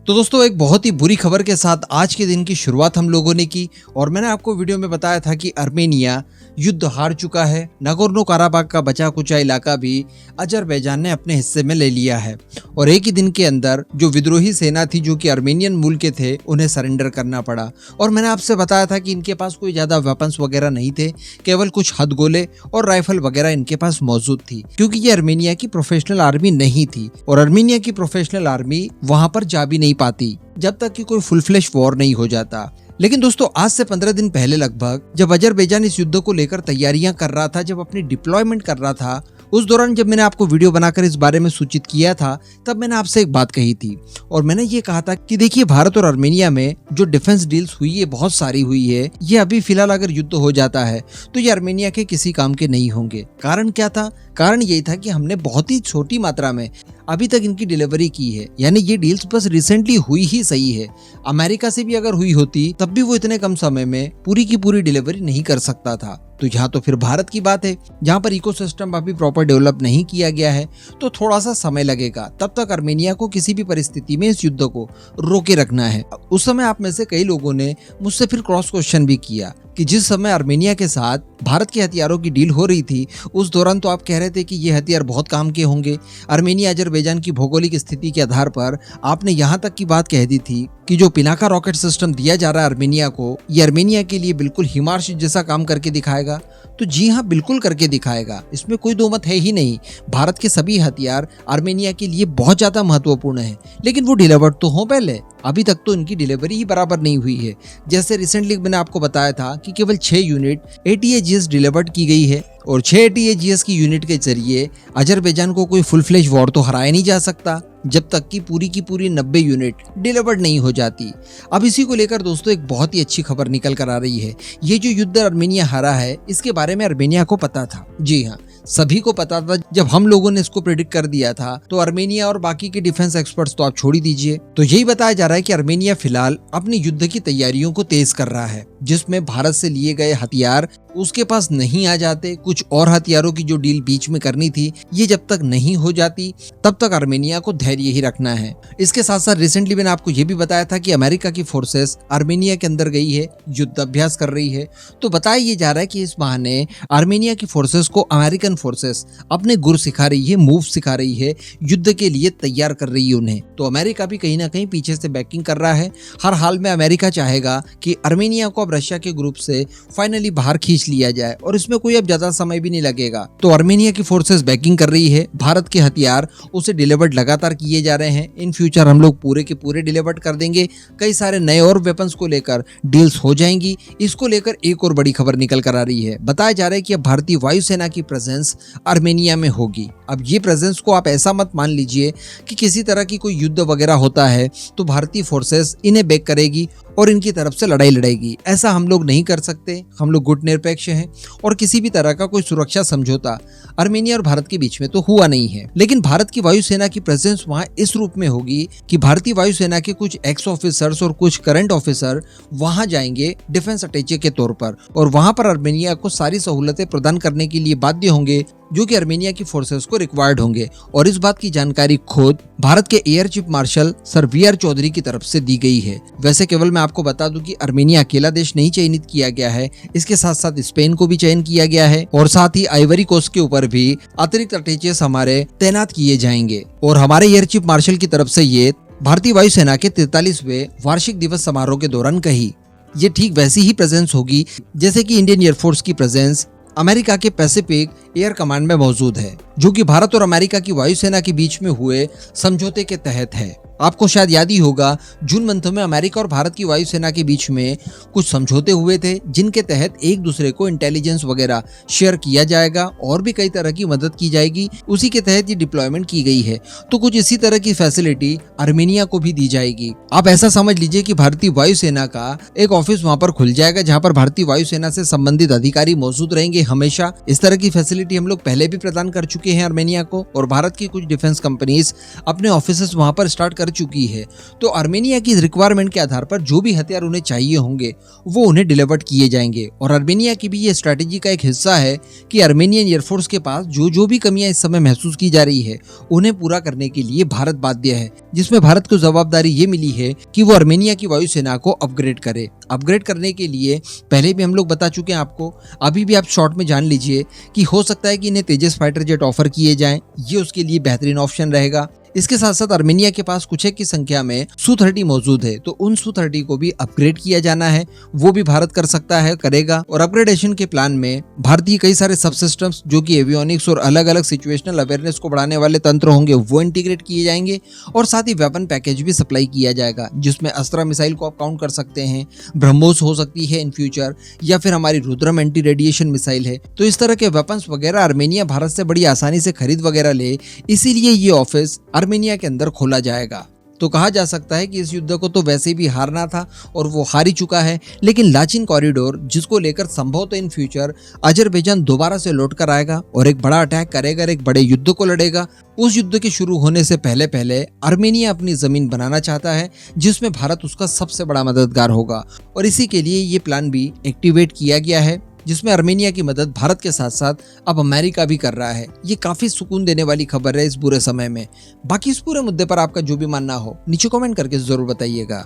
तो दोस्तों एक बहुत ही बुरी खबर के साथ आज के दिन की शुरुआत हम लोगों ने की और मैंने आपको वीडियो में बताया था कि आर्मेनिया युद्ध हार चुका है। नागोर्नो काराबाग का बचा कुचा इलाका भी अजरबैजान ने अपने हिस्से में ले लिया है और एक ही दिन के अंदर जो विद्रोही सेना थी जो कि आर्मेनियन मूल के थे उन्हें सरेंडर करना पड़ा। और मैंने आपसे बताया था कि इनके पास कोई ज़्यादा वेपन्स वगैरह नहीं थे, केवल कुछ हथगोले और राइफल वगैरह इनके पास मौजूद थी, क्योंकि ये आर्मेनिया की प्रोफेशनल आर्मी नहीं थी और आर्मेनिया की प्रोफेशनल आर्मी वहां पर जा भी नहीं पाती जब तक कि कोई फुल फ्लैश वॉर नहीं हो जाता। लेकिन दोस्तों आज से 15 दिन पहले लगभग जब अजरबैजान इस युद्ध को लेकर तैयारियां कर रहा था, जब अपनी डिप्लॉयमेंट कर रहा था, उस दौरान जब मैंने आपको वीडियो बनाकर इस बारे में सूचित किया था तब मैंने आपसे एक बात कही थी और मैंने ये कहा था कि देखिए भारत और आर्मेनिया में जो डिफेंस डील्स हुई है बहुत सारी हुई है, ये अभी फिलहाल अगर युद्ध हो जाता है तो ये आर्मेनिया के किसी काम के नहीं होंगे। कारण क्या था? कारण यही था कि हमने बहुत ही छोटी मात्रा में अभी तक इनकी डिलीवरी की है, यानी ये डील्स बस रिसेंटली हुई ही सही है। अमेरिका से भी अगर हुई होती तब भी वो इतने कम समय में पूरी की पूरी डिलीवरी नहीं कर सकता था। तो यहाँ तो फिर भारत की बात है जहाँ पर इकोसिस्टम अभी प्रॉपर डेवलप नहीं किया गया है, तो थोड़ा सा समय लगेगा। तब तक आर्मेनिया को किसी भी परिस्थिति में इस युद्ध को रोके रखना है। उस समय आप में से कई लोगों ने मुझसे फिर क्रॉस क्वेश्चन भी किया कि जिस समय आर्मेनिया के साथ भारत के हथियारों की डील हो रही थी उस दौरान तो आप कह रहे थे कि ये हथियार बहुत काम के होंगे। आर्मेनिया अजरबैजान की भौगोलिक स्थिति के आधार पर आपने यहाँ तक की बात कह दी थी कि जो पिनाका रॉकेट सिस्टम दिया जा रहा है आर्मेनिया को, ये आर्मेनिया के लिए बिल्कुल हिमार्श जैसा काम करके दिखाएगा। तो जी हाँ, बिल्कुल करके दिखाएगा, इसमें कोई दो मत है ही नहीं। भारत के सभी हथियार आर्मेनिया के लिए बहुत ज्यादा महत्वपूर्ण है, लेकिन वो डिलीवर्ड तो हो पहले। अभी तक तो इनकी डिलीवरी ही बराबर नहीं हुई है। जैसे रिसेंटली मैंने आपको बताया था कि केवल 6 यूनिट ATAGS डिलीवर्ड की गई है और 6 ATAGS की यूनिट के जरिए अजरबैजान को कोई फुल फ्लेश वॉर तो हराया नहीं जा सकता जब तक कि पूरी की पूरी 90 यूनिट डिलीवर्ड नहीं हो जाती। अब इसी को लेकर दोस्तों एक बहुत ही अच्छी खबर निकल कर आ रही है। ये जो युद्ध आर्मेनिया हारा है इसके बारे में आर्मेनिया को पता था। जी हाँ, सभी को पता था। जब हम लोगों ने इसको प्रेडिक्ट कर दिया था तो आर्मेनिया और बाकी के डिफेंस एक्सपर्ट्स तो आप छोड़ ही दीजिए। तो यही बताया जा रहा है कि आर्मेनिया फिलहाल अपनी युद्ध की तैयारियों को तेज कर रहा है, जिसमें भारत से लिए गए हथियार उसके पास नहीं आ जाते। कुछ और हथियारों की जो डील बीच में करनी थी ये जब तक नहीं हो जाती तब तक आर्मेनिया को धैर्य ही रखना है। इसके साथ साथ रिसेंटली मैंने आपको ये भी बताया था कि अमेरिका की फोर्सेस आर्मेनिया के अंदर गई है, युद्ध अभ्यास कर रही है। तो बताया ये जा रहा है कि इस बहाने आर्मेनिया की फोर्सेस को अमेरिकन फोर्सेस अपने गुर सिखा रही है, मूव सिखा रही है, युद्ध के लिए तैयार कर रही है उन्हें। तो अमेरिका भी कहीं ना कहीं पीछे से बैकिंग कर रहा है। हर हाल में अमेरिका चाहेगा कि आर्मेनिया को अब रशिया के ग्रुप से फाइनली बाहर खींच लिया जाए और इसमें कोई अब ज्यादा समय भी नहीं लगेगा। तो आर्मेनिया की फोर्सेस बैकिंग कर रही है। भारत के हथियार उसे डिलीवर्ड लगातार किए जा रहे हैं। इन फ्यूचर हम लोग पूरे के पूरे डिलीवर्ड कर देंगे। कई सारे नए और वेपन्स को लेकर डील्स हो जाएंगी। इसको लेकर एक और बड़ी खबर निकल कर आ रही है। बताया जा रहा है कि अब भारतीय वायुसेना की प्रेजेंस आर्मेनिया में होगी। अब ये प्रेजेंस को आप ऐसा मत मान लीजिए कि किसी तरह की कोई युद्ध वगैरह होता है तो भारतीय फोर्सेस इन्हें बैक करेगी और इनकी तरफ से लड़ाई लड़ेगी। ऐसा हम लोग नहीं कर सकते। हम लोग गुट निरपेक्ष हैं और किसी भी तरह का कोई सुरक्षा समझौता आर्मेनिया और भारत के बीच में तो हुआ नहीं है। लेकिन भारत की वायुसेना की प्रेजेंस वहां इस रूप में होगी कि भारतीय वायुसेना के कुछ एक्स ऑफिसर्स और कुछ करंट ऑफिसर वहां जाएंगे डिफेंस अटैचे के तौर पर और वहां पर आर्मेनिया को सारी सहूलतें प्रदान करने के लिए बाध्य होंगे जो कि आर्मेनिया की फोर्सेस को रिक्वायर्ड होंगे। और इस बात की जानकारी खुद भारत के air chief marshal sir VR Chaudhary की तरफ से दी गई है। वैसे केवल मैं आपको बता दूं कि आर्मेनिया अकेला देश नहीं चयनित किया गया है, इसके साथ साथ स्पेन को भी चयन किया गया है और साथ ही आइवरी कोस्ट के ऊपर भी अतिरिक्त अटैचेस हमारे तैनात किए जाएंगे। और हमारे एयर चीफ मार्शल की तरफ से ये भारतीय वायुसेना के 43वें वार्षिक दिवस समारोह के दौरान कही। ये ठीक वैसी ही प्रेजेंस होगी जैसे कि इंडियन एयरफोर्स की प्रेजेंस अमेरिका के पैसिफिक एयर कमांड में मौजूद है, जो कि भारत और अमेरिका की वायुसेना के बीच में हुए समझौते के तहत है। आपको शायद याद ही होगा जून मंथ में अमेरिका और भारत की वायुसेना के बीच में कुछ समझौते हुए थे जिनके तहत एक दूसरे को इंटेलिजेंस वगैरह शेयर किया जाएगा और भी कई तरह की मदद की जाएगी। उसी के तहत ये डिप्लॉयमेंट की गई है। तो कुछ इसी तरह की फैसिलिटी आर्मेनिया को भी दी जाएगी। आप ऐसा समझ लीजिए कि भारतीय वायुसेना का एक ऑफिस वहां पर खुल जाएगा जहां पर भारतीय वायुसेना से संबंधित अधिकारी मौजूद रहेंगे हमेशा। इस तरह की फैसिलिटी फैसिलिटी हम लोग पहले भी प्रदान कर चुके हैं आर्मेनिया को, और भारत की कुछ डिफेंस कंपनीज अपने ऑफिसेस वहां पर स्टार्ट कर चुकी है। तो आर्मेनिया की रिक्वायरमेंट के आधार पर जो भी हथियार उन्हें चाहिए होंगे वो उन्हें डिलीवर्ड किए जाएंगे। और आर्मेनिया की भी ये स्ट्रैटेजी का एक हिस्सा है कि आर्मेनियन एयरफोर्स के पास जो भी कमियां इस समय महसूस की जा रही है उन्हें पूरा करने के लिए भारत बाध्य है, जिसमें भारत को जवाबदारी ये मिली है कि वो आर्मेनिया की वायुसेना को अपग्रेड करे। अपग्रेड करने के लिए पहले भी हम लोग बता चुके हैं आपको, अभी भी आप शॉर्ट में जान लीजिए कि हो सकता है कि इन्हें तेजस फाइटर जेट ऑफर किए जाएं, ये उसके लिए बेहतरीन ऑप्शन रहेगा। इसके साथ साथ आर्मेनिया के पास कुछ की संख्या में Su-30 मौजूद है, तो उन Su-30 को भी अपग्रेड किया जाना है, वो भी भारत कर सकता है, करेगा। और अपग्रेडेशन के प्लान में भारतीय कई सारे सबसिस्टम्स जो कि एवियोनिक्स और अलग अलग सिचुएशनल अवेयरनेस को बढ़ाने वाले तंत्र होंगे वो इंटीग्रेट किए जाएंगे, और साथ ही वेपन पैकेज भी सप्लाई किया जाएगा, जिसमें अस्त्रा मिसाइल को आप काउंट कर सकते हैं, ब्रह्मोस हो सकती है इन फ्यूचर, या फिर हमारी रुद्रम एंटी रेडिएशन मिसाइल है। तो इस तरह के वेपन्स वगैरह आर्मेनिया भारत से बड़ी आसानी से खरीद वगैरह ले, इसीलिए ये ऑफिस आर्मेनिया के अंदर खोला जाएगा। तो कहा जा सकता है कि इस युद्ध को तो वैसे भी हारना था और वो हार ही चुका है, लेकिन लाचिन कॉरिडोर जिसको लेकर संभवतः इन फ्यूचर अजरबैजान दोबारा से लौट कर आएगा और एक बड़ा अटैक करेगा, एक बड़े युद्ध को लड़ेगा। उस युद्ध के शुरू होने से पहले पहले आर्मेनिया अपनी जमीन बनाना चाहता है, जिसमें भारत उसका सबसे बड़ा मददगार होगा, और इसी के लिए ये प्लान भी एक्टिवेट किया गया है, जिसमें आर्मेनिया की मदद भारत के साथ साथ अब अमेरिका भी कर रहा है। ये काफी सुकून देने वाली खबर है इस बुरे समय में। बाकी इस पूरे मुद्दे पर आपका जो भी मानना हो नीचे कमेंट करके जरूर बताइएगा।